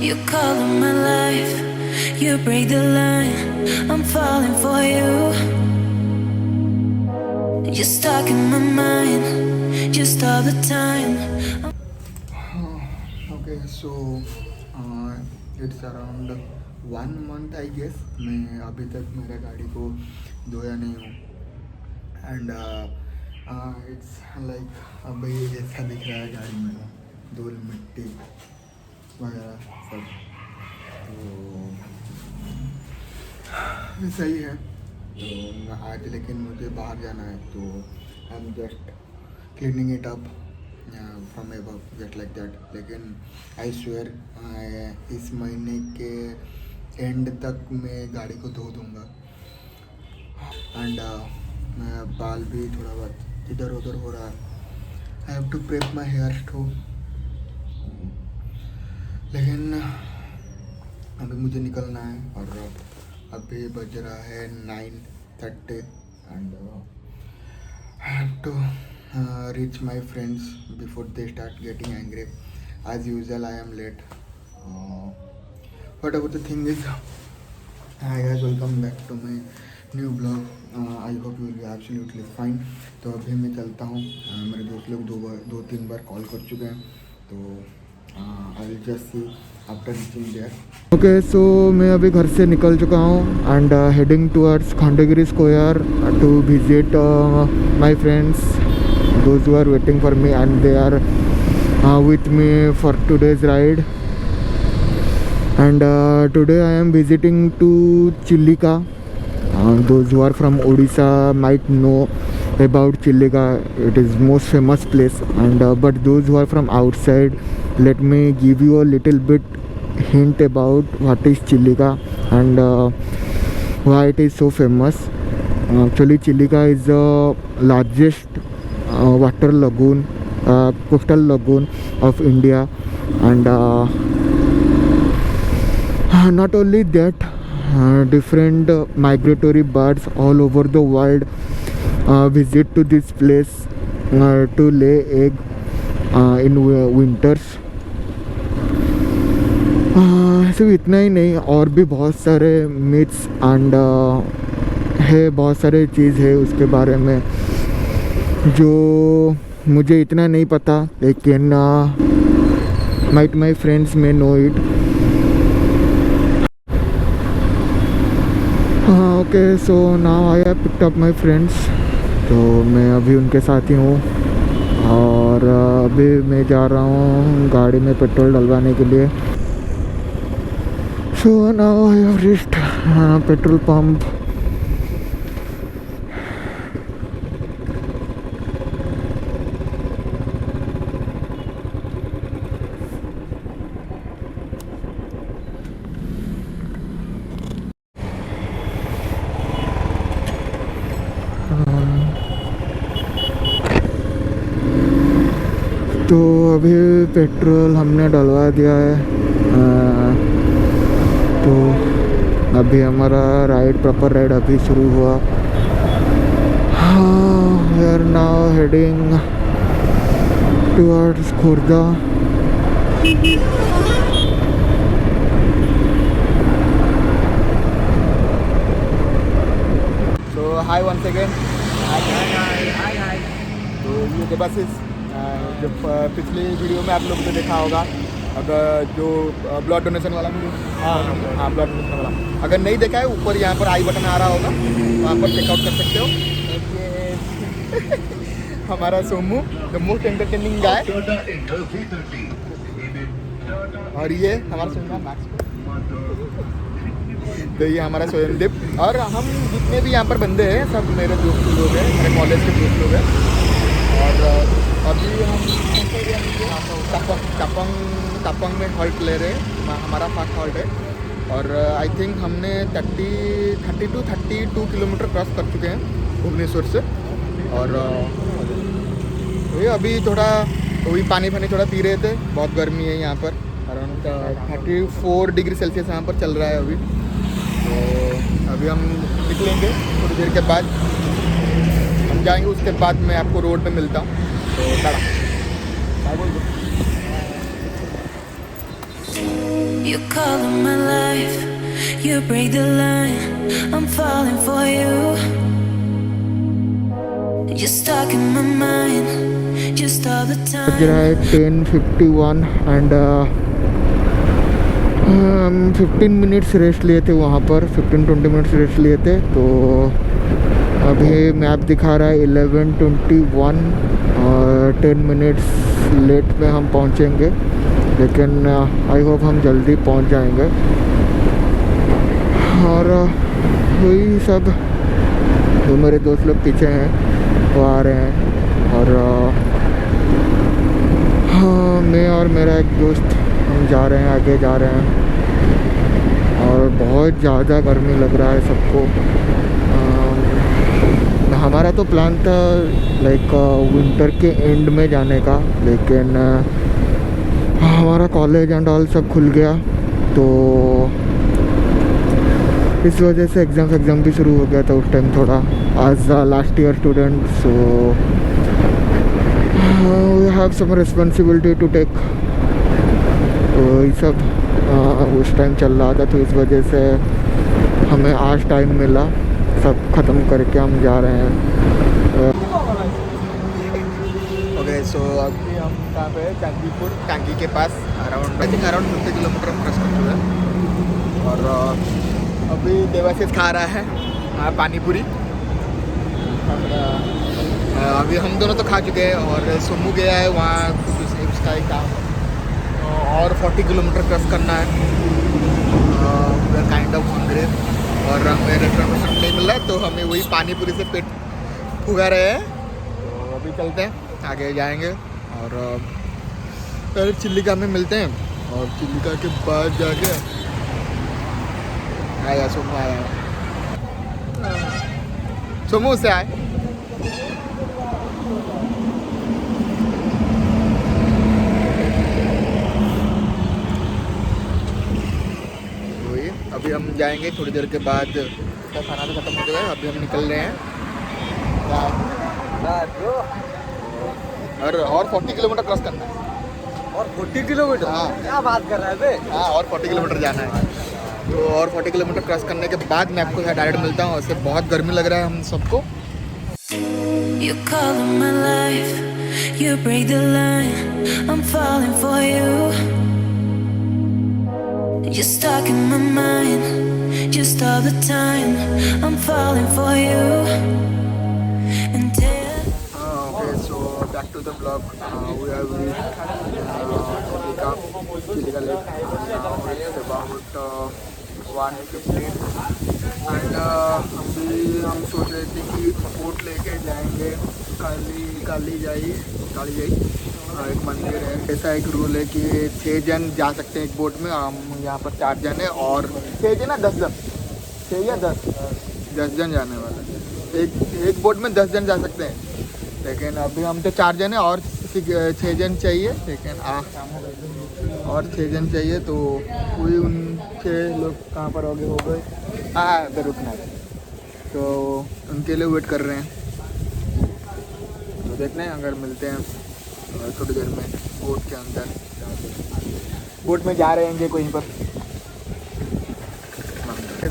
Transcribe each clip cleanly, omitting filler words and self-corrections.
You call in my life, you break the line, I'm falling for you. You're stuck in my mind, just all the time. Okay, so it's around 1 month I guess मैं अभी तक मेरा गाड़ी को धोया नहीं हूँ and it's like अभी ऐसा दिख रहा है गाड़ी मेरा धूल मिट्टी वगैरह सब तो सही है। तो आज लेकिन मुझे बाहर जाना है तो I am just cleaning it up from above just like that. लेकिन आई स्वेयर इस महीने के एंड तक मैं गाड़ी को धो दूँगा एंड बाल भी थोड़ा बहुत इधर उधर हो रहा है। I have to prep my hair too. लेकिन अभी मुझे निकलना है और अभी बज रहा है 9:30 and I have to reach my friends before they start getting angry. As usual I am late. Whatever the thing is, hi guys, welcome back to my new vlog. I hope you will be absolutely fine. तो अभी मैं चलता हूँ। मेरे दोस्त लोग दो तीन बार कॉल कर चुके हैं तो I will just see after reaching there. Okay, so मैं अभी घर से निकल चुका हूँ and heading towards Khandagiri square to visit my friends, those who are waiting for me and they are with me for today's ride. And today I am visiting to Chilika. Those who are from Odisha might know about Chilika. It is most famous place and but those who are from outside, let me give you a little bit hint about what is Chilika and why it is so famous. Actually Chilika is the largest water lagoon, coastal lagoon of India, and not only that, different migratory birds all over the world visit to this place to lay egg in winters. सिर्फ इतना ही नहीं, और भी बहुत सारे myths and है, बहुत सारे चीज़ है उसके बारे में जो मुझे इतना नहीं पता, लेकिन my friends may know it. Okay, so now I have picked up my friends. तो मैं अभी उनके साथ ही हूँ और अभी मैं जा रहा हूँ गाड़ी में पेट्रोल डलवाने के लिए। सो now I have reached petrol pump. तो अभी पेट्रोल हमने डलवा दिया है, तो अभी हमारा राइड, प्रॉपर राइड अभी शुरू हुआ। We are now heading towards Khurda. So hi once again. Hi. तो ये द बसेस जो पिछली वीडियो में आप लोगों ने देखा होगा, अगर जो ब्लड डोनेशन वाला वीडियो, हाँ ब्लड डोनेशन वाला, अगर नहीं देखा है ऊपर यहाँ पर आई बटन आ रहा होगा, वहाँ पर चेकआउट कर सकते हो। हमारा सोमू द मोस्ट एंटरटेनिंग गाय, और ये हमारा सोमू मैक्स। तो ये हमारा स्वयंदीप, और हम जितने भी यहाँ पर बंदे हैं सब मेरे दोस्त लोग हैं, मेरे कॉलेज के दोस्त लोग हैं। और अभी हम तापंग में हॉल्ट ले रहे हैं, हमारा फर्स्ट हॉल्ट है। और आई थिंक हमने 32 किलोमीटर क्रॉस कर चुके हैं भुवनेश्वर से। और ये अभी थोड़ा वही पानी थोड़ा पी रहे थे, बहुत गर्मी है यहाँ पर, अराउंड 34 डिग्री सेल्सियस यहाँ पर चल रहा है अभी। तो अभी हम निकलेंगे थोड़ी देर के बाद, हम जाएंगे, उसके बाद मैं आपको रोड पे मिलता हूँ। तो बोल दो। You color my life. You break the line. I'm falling for you. You're stuck in my mind. Just all the बज time. रहा है 10:51 एंड हम 15 मिनट्स रेस्ट लिए थे वहाँ पर, 15-20 मिनट्स रेस्ट लिए थे। तो अभी मैप दिखा रहा है 11:21 और 10 मिनट्स लेट में हम पहुँचेंगे, लेकिन आई होप हम जल्दी पहुँच जाएंगे। और वही सब, जो मेरे दोस्त लोग पीछे हैं वो आ रहे हैं, और हाँ, मैं और मेरा एक दोस्त हम जा रहे हैं, आगे जा रहे हैं। और बहुत ज़्यादा गर्मी लग रहा है सबको। हमारा तो प्लान था लाइक विंटर के एंड में जाने का, लेकिन हमारा कॉलेज एंड ऑल सब खुल गया, तो इस वजह से एग्ज़ाम भी शुरू हो गया था उस टाइम थोड़ा। As a last year student, so we have some responsibility to take. तो ये सब उस टाइम चल रहा था, तो इस वजह से हमें आज टाइम मिला, सब ख़त्म करके हम जा रहे हैं। ओके, सो अभी हम कहाँ पे हैं? चांदीपुर टैंकी के पास, अराउंड 50 किलोमीटर हम क्रॉस कर चुके हैं। और अभी देवाशीष खा रहा है पानी पूरी। अभी हम दोनों तो खा चुके हैं, और सोमू गया है वहाँ उसका एक काम, और 40 किलोमीटर क्रॉस करना है। We are kind of hungry, और हमें रेस्टोरेंट नहीं मिल रहा है, तो हमें वही पानी पूरी से पेट फुगा रहे हैं। तो अभी चलते हैं, आगे जाएंगे और पहले चिल्लिका में मिलते हैं, और चिल्लिका के बाद जाके आया सोमू, आया सोमू से आए। अभी हम जाएंगे थोड़ी देर के बाद, इसका खाना तो खत्म हो गया है, अभी हम निकल रहे हैं। और 40 किलोमीटर क्रॉस करना है। और 40 किलोमीटर? हाँ, क्या बात कर रहा है बे? हाँ, और 40 किलोमीटर जाना है। तो और 40 किलोमीटर क्रॉस करने के बाद मैं आपको यहाँ डायरेक्ट मिलता हूँ। उससे बहुत गर्मी लग रहा है हम सबको। You color my life. You break the line. I'm falling for you. You're stuck in my mind. Just all the time. I'm falling for you. And Okay, so back to the vlog. We have reached Chilika Lake. Now it's about 1:15 and हम सोच रहे थे कि boat लेके जाएंगे काली जाई एक मंदिर है। ऐसा एक रूल है कि 6 जन जा सकते हैं एक बोट में। हम यहाँ पर 4 जन है, और 6 जन ना 10 जन, 6 या 10 जन जाने वाला है। एक बोट में 10 जन जा सकते हैं, लेकिन अभी हम तो 4 जन है, और 6 जन चाहिए, लेकिन और 6 जन चाहिए। तो कोई उन 6 लोग कहाँ पर हो गए इधर रुकना है, तो उनके लिए वेट कर रहे हैं। तो देखते हैं अगर मिलते हैं थोड़ी देर में बोट के अंदर। बोट में जा रहे हैं कहीं पर।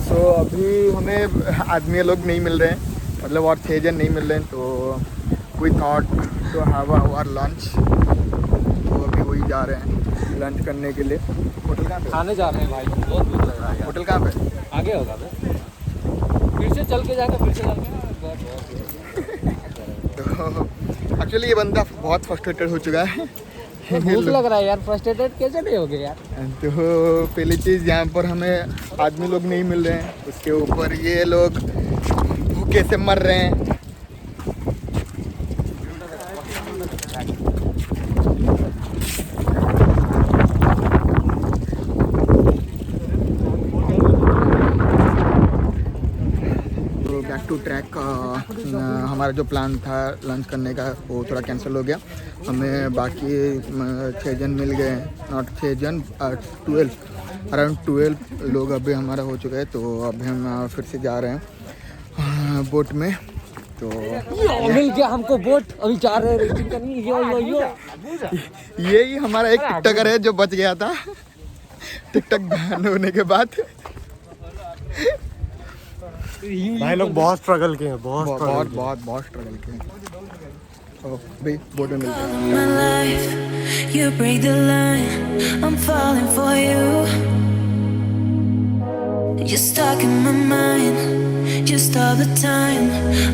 तो अभी हमें आदमी लोग नहीं मिल रहे हैं, मतलब और 6 जन नहीं मिल रहे हैं, तो we thought to have our lunch. तो अभी वही जा रहे हैं लंच करने के लिए। होटल कहाँ पे? खाने जा रहे हैं भाई, बहुत भूख लग रहा है। होटल कहाँ पे? आगे होगा बे, फिर से चल के जाएगा, फिर से चल तो एक्चुअली ये बंदा बहुत फ्रस्ट्रेटेड हो चुका है। भूख लग रहा है यार, फ्रस्ट्रेटेड कैसे नहीं हो गए यार? तो पहली चीज़ यहाँ पर हमें आदमी लोग नहीं मिल रहे हैं, उसके ऊपर ये लोग भूखे से मर रहे हैं। Back to track. हमारा जो प्लान था लंच करने का वो थोड़ा कैंसिल हो गया। हमें बाकी 6 जन मिल गए, नॉट 6 जन 12, अराउंड 12 लोग अभी हमारा हो चुका है। तो अभी हम फिर से जा रहे हैं बोट में। तो मिल गया हमको बोट, अभी जा रहे हैं रेसिंग करने। यो यही हमारा एक टिकटॉकर है जो बच गया था। टिकटॉक बैन होने के बाद भाई लोग बहुत स्ट्रगल किए हैं, बहुत बहुत स्ट्रगल किए। तो भाई बोट में मिलते हैं। My life, you break the line. I'm falling for you. You're stuck in my mind, just all the time.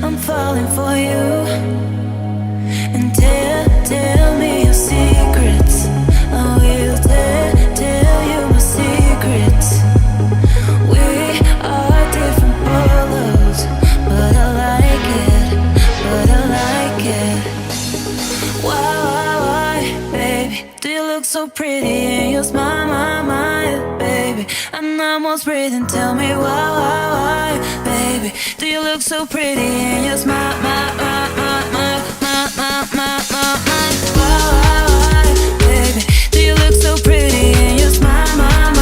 I'm falling for you. And tell me your secrets. I will tell you my secrets. We are different polos, but I like it, but I like it. Why, baby, do you look so pretty and you smile, my, baby? I'm almost breathing, tell me why, baby, do you look so pretty and you smile, why, baby, do you look so pretty and you smile,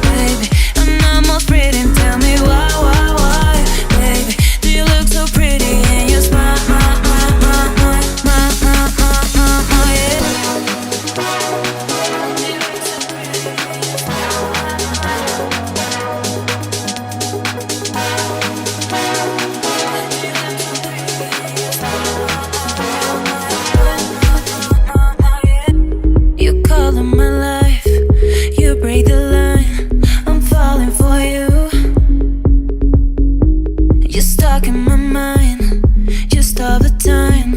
baby? I'm almost breathing, tell me why, baby, do you look so pretty and you smile, you color my life, you break the line. I'm falling for you. You're stuck in my mind, just all the time.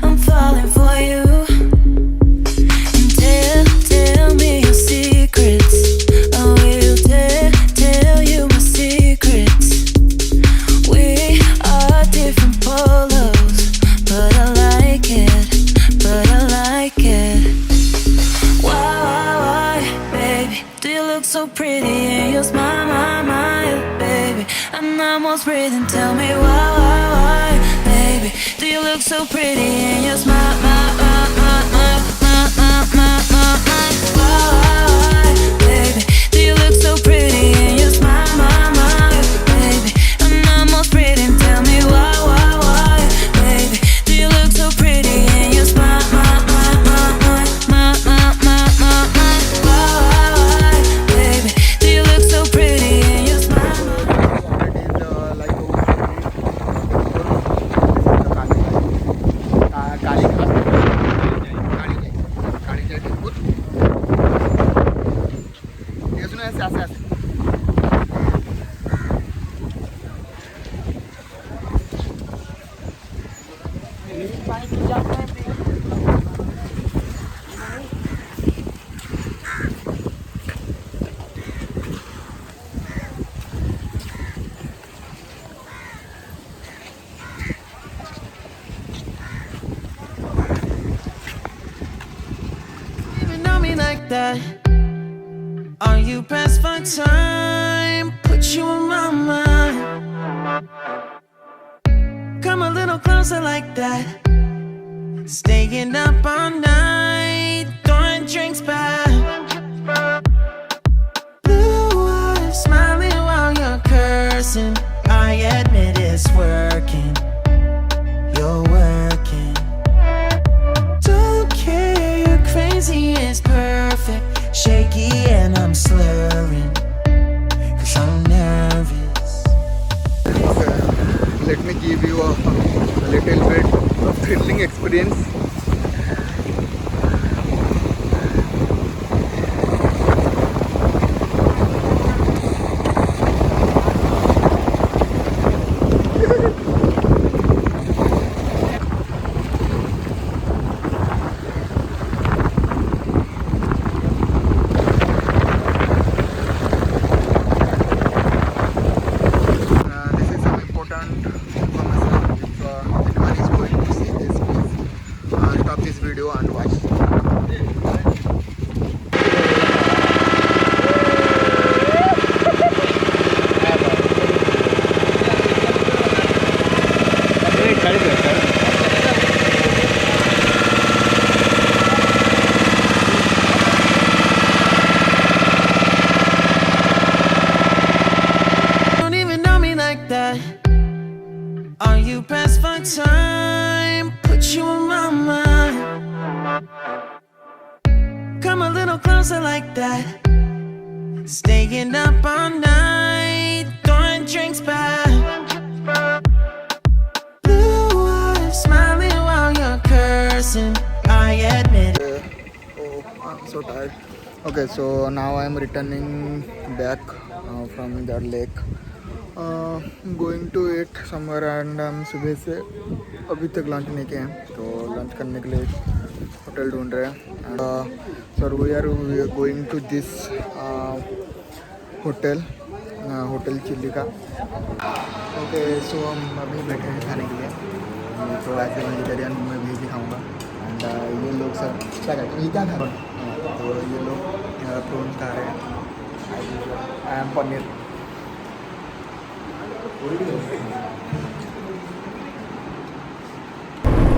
I'm falling for you. And tell me your secrets. I will tell you my secrets. We are different polos, but I like it, but I like it. Why, baby, do you look so pretty and you smile, baby? I'm almost breathing, tell me why, baby, do you look so pretty and you smile, why, baby, do you look so pretty and you smile, baby? I'm almost breathing, tell me why, baby, do you look so pretty and you smile, baby, do you look so pretty and you smile. Even know me like that. Are you pressed for time? Put you in my mind. Come a little closer like that. Staying up all night, throwing drinks back. Blue eyes smiling while you're cursing. I admit it's working. You're working. Don't care, you're crazy, it's perfect. Shaky and I'm slurring, 'cause I'm nervous. Let me give you a little bit of thrilling experience. This is some important information. If anyone is going to see this, please stop this video and watch. Don't even know me like that. Are you pressed for time? Put you in my mind. Come a little closer like that. Staying up all night, throwing drinks back. Blue eyes smiling while you're cursing. I admit it. Oh, I'm so tired. Okay, so now I'm returning back from the lake. Going to eat somewhere and हम सुबह से अभी तक lunch नहीं किए हैं, तो lunch करने के लिए होटल ढूंढ रहे हैं. Sir we are going to this hotel Chilika. Okay, so हम अभी बैठे हैं खाने के लिए. तो ऐसे वेजिटेरियन मैं भी खाऊंगा. एंड ये लोग सब क्या कहते हैं, ये क्या खा रहे हैं? तो ये लोग प्रॉन्स खा रहे हैं. I am paneer.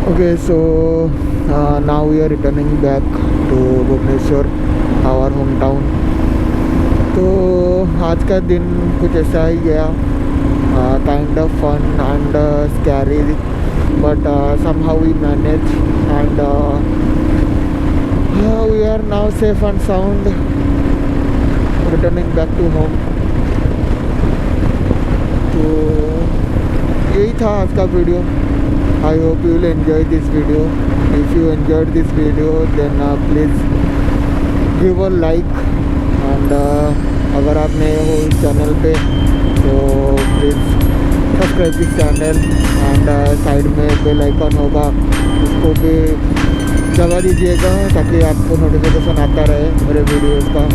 Okay, so now we are returning back to Bhubaneswar, our hometown. तो आज का दिन कुछ ऐसा ही गया, kind of fun and scary, but somehow we managed, and we are now safe and sound returning back to home. तो यही था आज का video. I hope you will enjoy this video. If you enjoyed this video, then please give a like, and अगर आप नए हो इस चैनल पे तो please subscribe this channel, and side में बेल आइकन होगा, उसको भी दबा दीजिएगा ताकि आपको नोटिफिकेशन आता रहे मेरे वीडियोज़ का.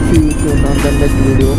See you soon on the next video.